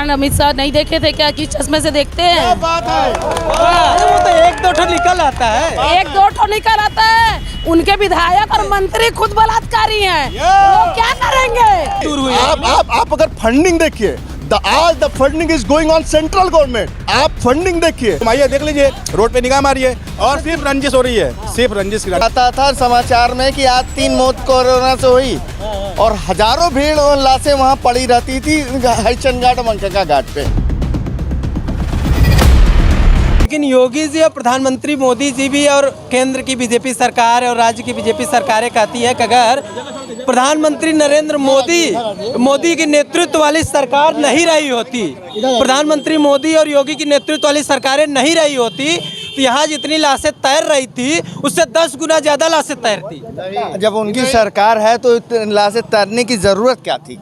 कांड अमित शाह नहीं देखे थे क्या? किस चश्मे से देखते हैं? क्या बात है। वो तो एक दो ठो निकल आता है, एक दो ठो निकल आता है। उनके विधायक और मंत्री खुद बलात्कारी हैं, वो क्या करेंगे? दूर हुई। आप अगर फंडिंग देखिए, आज the funding is going on central government. आप फंडिंग देखिए, आइए देख लीजिए, रोड पे निगाह मारिए और सिर्फ रंजिश हो रही है, सिर्फ रंजिश की। आता था समाचार में कि आज 3 मौत कोरोना से हुई और हजारों भीड़ और लाशें वहाँ पड़ी रहती थी हरिचंद घाट मंगका घाट पे। लेकिन योगी जी और प्रधानमंत्री मोदी जी भी और केंद्र की बीजेपी सरकार और राज्य की बीजेपी सरकारें कहती है कि अगर प्रधानमंत्री नरेंद्र मोदी की नेतृत्व वाली सरकार नहीं रही होती, प्रधानमंत्री मोदी और योगी की नेतृत्व वाली सरकारें नहीं रही होती, तो यहाँ जितनी लाशें तैर रही थी उससे 10 गुना ज्यादा लाशें तैरती। जब उनकी सरकार है तो लाशें तैरने की जरूरत क्या थी?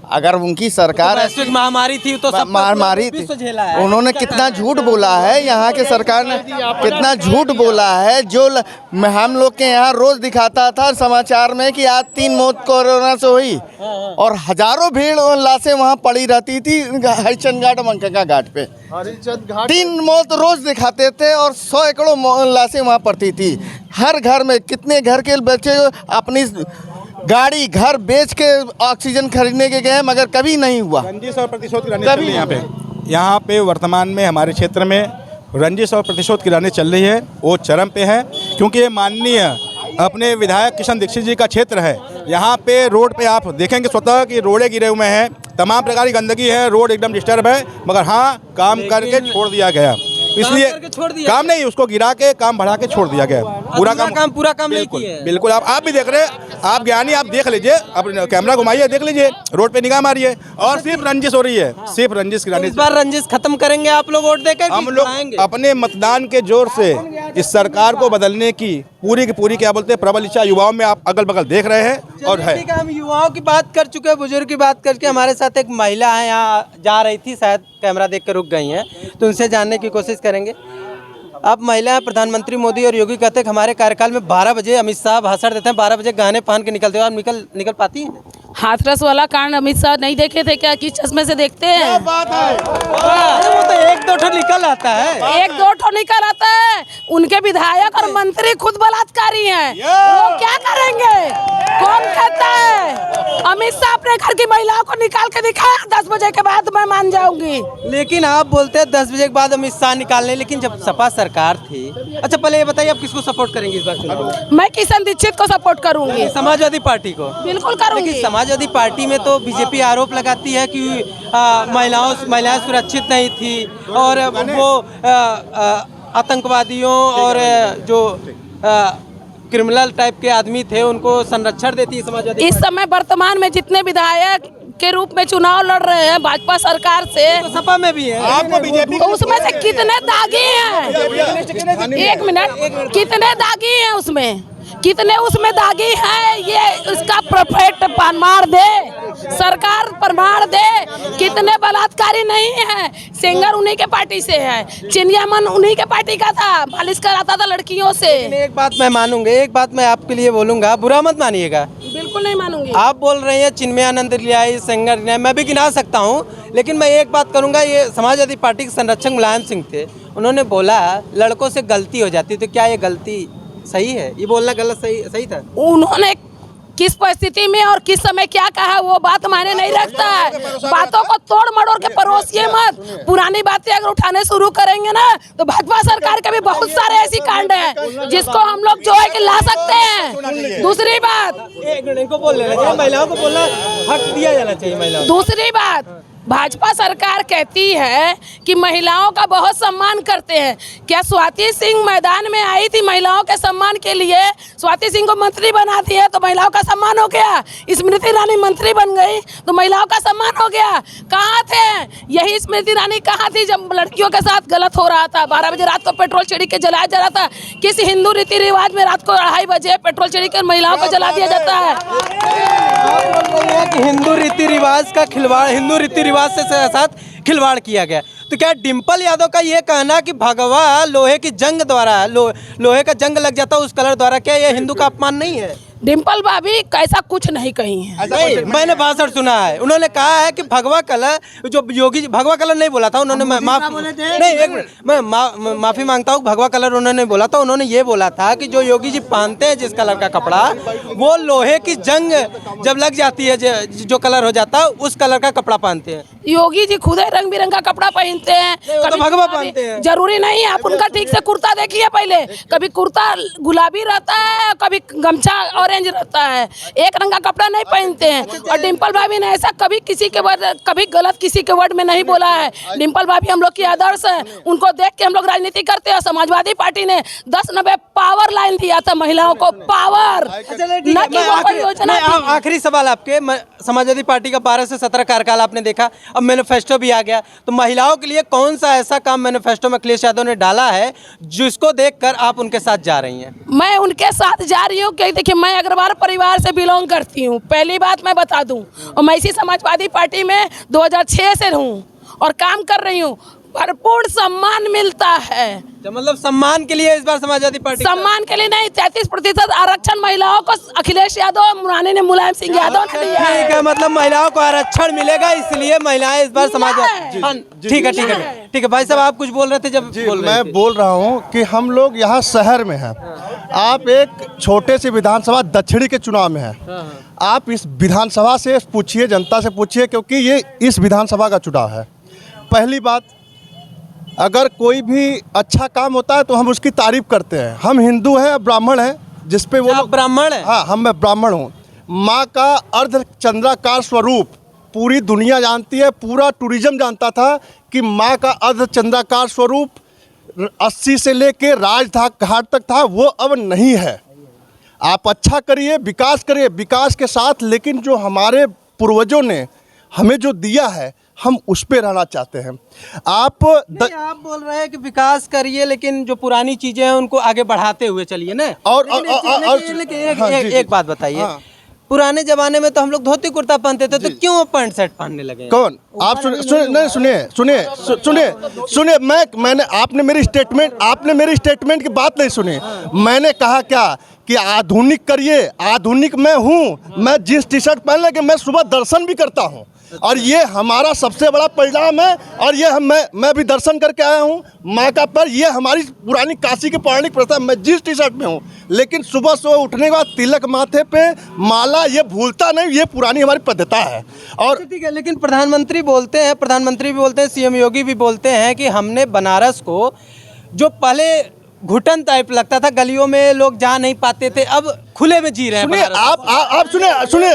अगर उनकी सरकार वैश्विक महामारी थी तो सब महामारी थी, विश्व झेला है। उन्होंने कितना झूठ बोला है, यहाँ के सरकार ने कितना झूठ बोला है। जो हम लोग के यहाँ रोज दिखाता था समाचार में कि आज 3 मौत कोरोना से हुई और हजारों भीड़ और लाशें वहाँ पड़ी रहती थी हरिचंद घाट मंगका घाट पे। 3 मौत रोज दिखाते थे और 100 एकड़ों लाशें वहाँ पड़ती थी। हर घर में कितने घर के बच्चे अपनी गाड़ी घर बेच के ऑक्सीजन खरीदने के गए, मगर कभी नहीं हुआ। रंजिश और प्रतिशोध की राजनीति यहाँ पे वर्तमान में हमारे क्षेत्र में रंजिश और प्रतिशोध की राजनीति चल रही है, वो चरम पे है, क्योंकि ये माननीय अपने विधायक किशन दीक्षित जी का क्षेत्र है। यहाँ पे रोड पे आप देखेंगे स्वतः कि रोडे गिरे हुए हैं, तमाम प्रकार की गंदगी है, रोड एकदम डिस्टर्ब है, मगर हाँ काम करके छोड़ दिया गया, इसलिए काम नहीं, उसको गिरा के काम बढ़ा के छोड़ दिया गया। पूरा काम नहीं किया। बिल्कुल आप भी देख रहे हैं, आप ज्ञानी, आप देख लीजिए, अपने कैमरा घुमाइए, देख लीजिए, रोड पे निगाह मारिए और सिर्फ रंजिश हो रही है, सिर्फ रंजिश की राजनीति। इस बार रंजिश खत्म करेंगे आप लोग वोट देकर? हम लोग अपने मतदान के जोर से इस सरकार को बदलने की पूरी क्या बोलते हैं प्रबल इच्छा युवाओं में आप अगल बगल देख रहे हैं। और है हम युवाओं की बात कर चुके हैं, बुजुर्ग की बात करके हमारे साथ एक महिला है, यहाँ जा रही थी, शायद कैमरा देख कर रुक गई हैं, तो उनसे जानने की कोशिश करेंगे। आप महिला हैं, प्रधानमंत्री मोदी और योगी कहते हैं कि हमारे कार्यकाल में 12 बजे अमित शाह भाषण देते हैं, 12 बजे गहने पहन के निकलते हो, आप निकल पाती हैं? हाथरस वाला कांड अमित शाह नहीं देखे थे क्या? किस चश्मे से देखते हैं? क्या बात है। वो तो एक दो ठो निकल आता है, एक दो ठो निकल आता है। उनके विधायक और मंत्री खुद बलात्कारी हैं, वो क्या करेंगे? कौन कहता है? अमित शाह अपने घर की महिलाओं को निकाल के दिखाया 10 बजे के बाद, मैं मान जाऊंगी। लेकिन आप बोलते हैं 10 बजे के बाद अमित शाह निकालने, लेकिन जब सपा सरकार थी। अच्छा पहले ये बताइए, आप किसको सपोर्ट करेंगे इस बार चुनाव में? मैं किशन दीक्षित को सपोर्ट करूंगी। समाजवादी पार्टी को? बिल्कुल करूंगी। लेकिन समाजवादी पार्टी में तो बीजेपी आरोप लगाती है कि महिलाएं सुरक्षित नहीं थी और वो आतंकवादियों और जो क्रिमिनल टाइप के आदमी थे उनको संरक्षण देती है समाजवादी। इस समय वर्तमान में जितने विधायक के रूप में चुनाव लड़ रहे हैं भाजपा सरकार से, तो सपा में भी है। आपको बीजेपी तो उसमें से कितने दागी हैं? एक मिनट, कितने दागी हैं उसमें? कितने उसमें दागी हैं? ये उसका परफेक्ट प्रमाण दे, सरकार प्रमाण दे। कितने बलात्कारी नहीं है? सिंगर उन्हीं के पार्टी से है, चिनिया मन उन्हीं के पार्टी का था, मालिश कराता था लड़कियों से। एक बात मैं मानूंगा, एक बात मैं आपके लिए बोलूंगा, बुरा मत मानिएगा। बिल्कुल नहीं मानूंगी। आप बोल रहे हैं चिन्मयानंद लियाई, सिंगर लियाई, मैं भी गिना सकता हूँ, लेकिन मैं एक बात करूंगा, ये समाजवादी पार्टी के संरक्षक मुलायम सिंह थे, उन्होंने बोला लड़कों से गलती हो जाती, तो क्या ये गलती सही है? ये बोलना गलत सही था? उन्होंने किस परिस्थिति में और किस समय क्या कहा वो बात मायने नहीं रखता है। बातों को तोड़ मड़ोड़ के परोसिए मत। पुरानी बातें अगर उठाने शुरू करेंगे ना तो भाजपा सरकार के भी बहुत सारे ऐसी कांड हैं जिसको हम लोग जो है कि ला सकते हैं। दूसरी बात, इनको बोल लेना चाहिए, महिलाओं को बोलना हक दिया जाना चाहिए महिलाओं। दूसरी बात, भाजपा सरकार कहती है कि महिलाओं का बहुत सम्मान करते हैं। क्या स्वाति सिंह मैदान में आई थी महिलाओं के सम्मान के लिए? स्वाति सिंह को मंत्री बना दिए तो महिलाओं का सम्मान हो गया। स्मृति ईरानी मंत्री बन गई तो महिलाओं का सम्मान हो गया। कहाँ थे? यही स्मृति ईरानी कहाँ थी जब लड़कियों के साथ गलत हो रहा था? 12 बजे रात को पेट्रोल छिड़क के जलाया जा रहा था। किस हिंदू रीति रिवाज में रात को 2:30 बजे पेट्रोल छिड़क कर महिलाओं को जला दिया जाता है? कि हिंदू रीति रिवाज का खिलवाड़, हिंदू रीति रिवाज से साथ खिलवाड़ किया गया, तो क्या डिम्पल यादव का ये कहना कि भगवा लोहे की जंग द्वारा लोहे का जंग लग जाता उस कलर द्वारा, क्या ये हिंदू का अपमान नहीं है? डिम्पल भाभी कैसा कुछ नहीं कही है। नहीं, मैंने भाषण सुना है, उन्होंने कहा है कि भगवा कलर जो योगी जी, भगवा कलर नहीं बोला था उन्होंने, नहीं एक मिनट, मैं माफी मांगता हूँ, भगवा कलर उन्होंने बोला था, उन्होंने ये बोला था कि जो योगी जी पहनते हैं जिस कलर का कपड़ा, वो लोहे की जंग जब लग जाती है जो कलर हो जाता है उस कलर का कपड़ा पहनते हैं। योगी जी खुद ही रंग बिरंगा कपड़ा पहनते हैं, वो तो भगवा पहनते हैं। जरूरी नहीं है, आप उनका ठीक से कुर्ता देखिए पहले, कभी कुर्ता गुलाबी रहता है, कभी गमछा ऑरेंज रहता है, एक रंग का कपड़ा नहीं पहनते हैं। और डिम्पल भाभी ने ऐसा कभी किसी के वर्ड, कभी गलत किसी के वर्ड में नहीं बोला है। डिम्पल भाभी हम लोग की आदर्श है, उनको देख के हम लोग राजनीति करते हैं। समाजवादी पार्टी ने 10-90 पावर लाइन दिया था महिलाओं को, पावर, न कि वो कोई योजना। आखिरी सवाल आपके, समाजवादी पार्टी का 12 से 17 कार्यकाल आपने देखा, अब मैनिफेस्टो भी आ गया, तो महिलाओं के लिए कौन सा ऐसा काम मैनिफेस्टो में अखिलेश यादव ने डाला है जिसको देखकर आप उनके साथ जा रही हैं? मैं उनके साथ जा रही हूँ क्योंकि देखिए मैं अग्रवाल परिवार से बिलोंग करती हूँ, पहली बात मैं बता दूँ, और मैं इसी समाजवादी पार्टी में 2006 से हूँ और काम कर रही हूँ। भरपूर सम्मान मिलता है, मतलब सम्मान के लिए इस बार समाजवादी पार्टी, सम्मान के लिए नहीं, 33% आरक्षण महिलाओं को अखिलेश यादव मुरानी ने, मुलायम सिंह यादव ने दिया है। ठीक है, मतलब महिलाओं को आरक्षण मिलेगा इसलिए महिलाएं इस बार समाजवादी। ठीक है ठीक है ठीक है। भाई साहब आप कुछ बोल रहे थे जब मैं बोल रहा हूँ कि हम लोग यहाँ शहर में हैं, आप एक छोटे से विधानसभा दक्षिणी के चुनाव में हैं, आप इस विधानसभा से पूछिए, जनता से पूछिए, क्योंकि ये इस विधानसभा का चुनाव है। पहली बात, अगर कोई भी अच्छा काम होता है तो हम उसकी तारीफ करते हैं। हम हिंदू हैं, ब्राह्मण हैं, जिस पे वो लोग ब्राह्मण है। हाँ, मैं ब्राह्मण हूँ। माँ का अर्धचंद्राकार स्वरूप पूरी दुनिया जानती है, पूरा टूरिज्म जानता था कि माँ का अर्धचंद्राकार स्वरूप 80 से लेके राजघाट तक था, वो अब नहीं है। आप अच्छा करिए, विकास करिए, विकास के साथ, लेकिन जो हमारे पूर्वजों ने हमें जो दिया है हम उस पे रहना चाहते हैं। आप बोल रहे हैं कि विकास करिए, लेकिन जो पुरानी चीजें हैं उनको आगे बढ़ाते हुए चलिए ना। एक बात बताइए, पुराने जमाने में तो हम लोग धोती कुर्ता पहनते थे, तो क्यों पैंट शर्ट पहनने लगे? कौन? आप सुनिए, मैंने आपने मेरी स्टेटमेंट की बात नहीं सुनी। मैंने कहा क्या कि आधुनिक करिए, आधुनिक मैं हूँ, मैं जींस टी शर्ट पहन लेके मैं सुबह दर्शन भी करता हूँ, और ये हमारा सबसे बड़ा परिणाम है। और ये मैं भी दर्शन करके आया हूँ माँ का, पर ये हमारी पुरानी काशी की पौराणिक प्रथा। मैं जींस टी शर्ट में हूँ, लेकिन सुबह सुबह उठने के बाद तिलक माथे पे, माला, ये भूलता नहीं, ये पुरानी हमारी पद्धति है। और ठीक है, लेकिन प्रधानमंत्री भी बोलते हैं, सीएम योगी भी बोलते हैं कि हमने बनारस को, जो पहले घुटन टाइप लगता था, गलियों में लोग जा नहीं पाते थे, अब खुले में जी रहे हैं। सुनिए, आप सुनिए,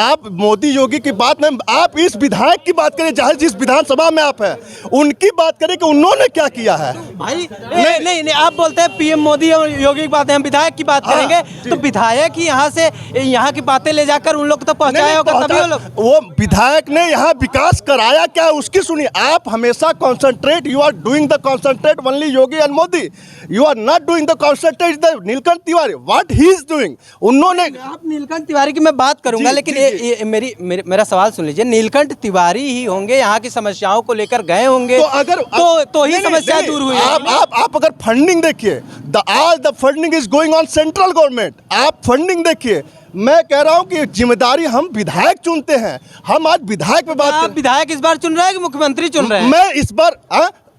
आप मोदी योगी की बात नहीं, आप इस विधायक की बात करें, जहाँ जिस विधानसभा में आप हैं उनकी बात करें कि उन्होंने क्या किया है। भाई नहीं, आप बोलते हैं पीएम मोदी और योगी की बात है, हम विधायक की बात करेंगे, तो विधायक ही यहाँ की बातें ले जाकर उन लोग तक पहुँचाया होगा, तभी वो विधायक ने यहाँ विकास कराया क्या उसकी सुनिए। आप हमेशा concentrate, you are doing the concentrate only Yogi and Modi, you are not doing the concentrate the Neelkanth Tiwari, what he is doing. उन्होंने, आप नीलकंठ तिवारी की मैं बात करूंगा, लेकिन मेरा सवाल सुन लीजिए। नीलकंठ तिवारी ही होंगे, यहाँ की समस्याओं को लेकर गए होंगे, तो अगर तो ही समस्या दूर हुई। आप अगर फंडिंग देखिए, the funding is going on central government, आप फंडिंग देखिए। मैं कह रहा हूं कि जिम्मेदारी हम विधायक चुनते हैं, हम आज विधायक पे बात आप विधायक इस बार चुन रहे हैं कि मुख्यमंत्री चुन रहे हैं? मैं इस बार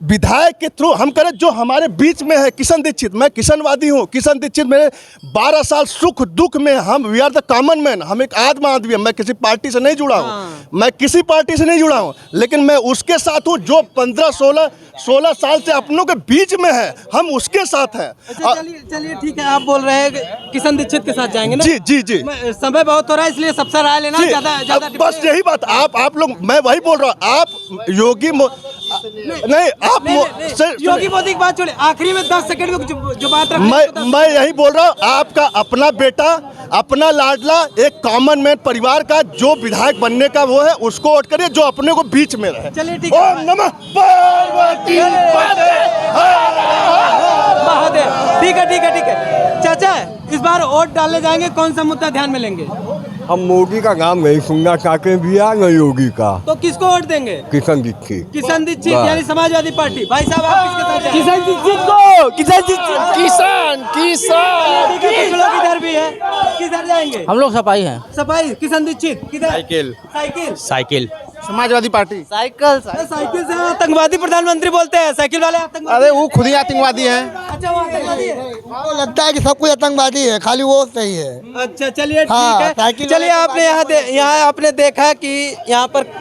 विधायक के थ्रू हम करें, जो हमारे बीच में है किशन दीक्षित, मैं किशनवादी हूँ। किशन दीक्षित मेरे 12 साल सुख दुख में, हम we are the common man, हम एक आदमी हैं। मैं किसी पार्टी से नहीं जुड़ा हूँ, मैं किसी पार्टी से नहीं जुड़ा हूँ, लेकिन मैं उसके साथ हूँ जो 15-16 साल से अपनों के बीच में है, हम उसके साथ हैं। चलिए ठीक है, आप बोल रहे हैं किशन दीक्षित के साथ जाएंगे ना? जी। समय बहुत हो रहा है, इसलिए सबसे राय लेना ज्यादा बस यही बात। आप लोग, मैं वही बोल रहा हूँ, आप योगी नहीं, आप योगी मोदी की बात छोड़े, आखिरी में 10 सेकंड में जो बात मैं यही बोल रहा हूँ, आपका अपना बेटा, अपना लाडला, एक कॉमन मैन परिवार का जो विधायक बनने का वो है, उसको वोट करिए, जो अपने को बीच में रहे। चलिए ठीक है, ओम नमः पार्वती महादेव। ठीक है चाचा, इस बार वोट डालने जाएंगे, कौन सा मुद्दा ध्यान में लेंगे? हम मोदी का नाम नहीं सुनना चाहते भैया, न योगी का। तो किसको वोट देंगे? किशन दीक्षित। किशन दीक्षित वाह। यानी समाजवादी पार्टी। भाई साहब आप किसके साथ हैं? किसान दीक्षित को, किसान दीक्षित। कुछ लोग इधर भी है, किधर जाएंगे? हम लोग सफाई हैं। सफाई। किशन दीक्षित किधर? Cycle. Cycle. Cycle. Samajwadi party. Cycle. Cycle से आतंकवादी प्रधानमंत्री बोलते हैं, साइकिल वाले आतंकवादी। अरे वो खुद ही आतंकवादी हैं। अच्छा वो आतंकवादी है। तो लगता है कि सब कुछ आतंकवादी है, खाली वो सही है। अच्छा चलिए हाँ, ठीक है। साइकिल चलिए वाले आपने यहाँ आपने देखा कि यहाँ पर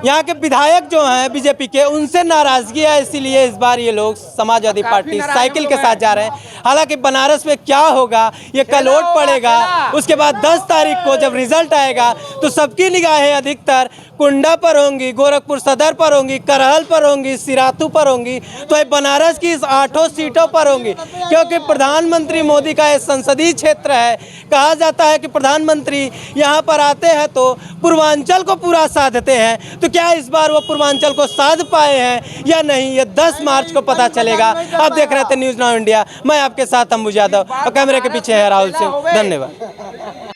यहाँ के विधायक जो हैं बीजेपी के, उनसे नाराजगी है, इसीलिए इस बार ये लोग समाजवादी पार्टी साइकिल के साथ जा रहे हैं। हालांकि बनारस में क्या होगा ये कल वोट पड़ेगा, उसके बाद 10 तारीख को जब रिजल्ट आएगा तो सबकी निगाहें अधिकतर कुंडा पर होंगी, गोरखपुर सदर पर होंगी, करहल पर होंगी, सिराथू पर होंगी, तो ये बनारस की इस 8 सीटों पर होंगी। क्योंकि प्रधानमंत्री मोदी का ये संसदीय क्षेत्र है। कहा जाता है कि प्रधानमंत्री यहाँ पर आते हैं तो पूर्वांचल को पूरा साधते हैं। तो क्या इस बार वो पूर्वांचल को साध पाए हैं या नहीं, ये 10 मार्च को पता चलेगा। आप देख रहे थे न्यूज़ नाउ इंडिया, मैं आपके साथ अंबु यादव और कैमरे के पीछे है राहुल सिंह। धन्यवाद।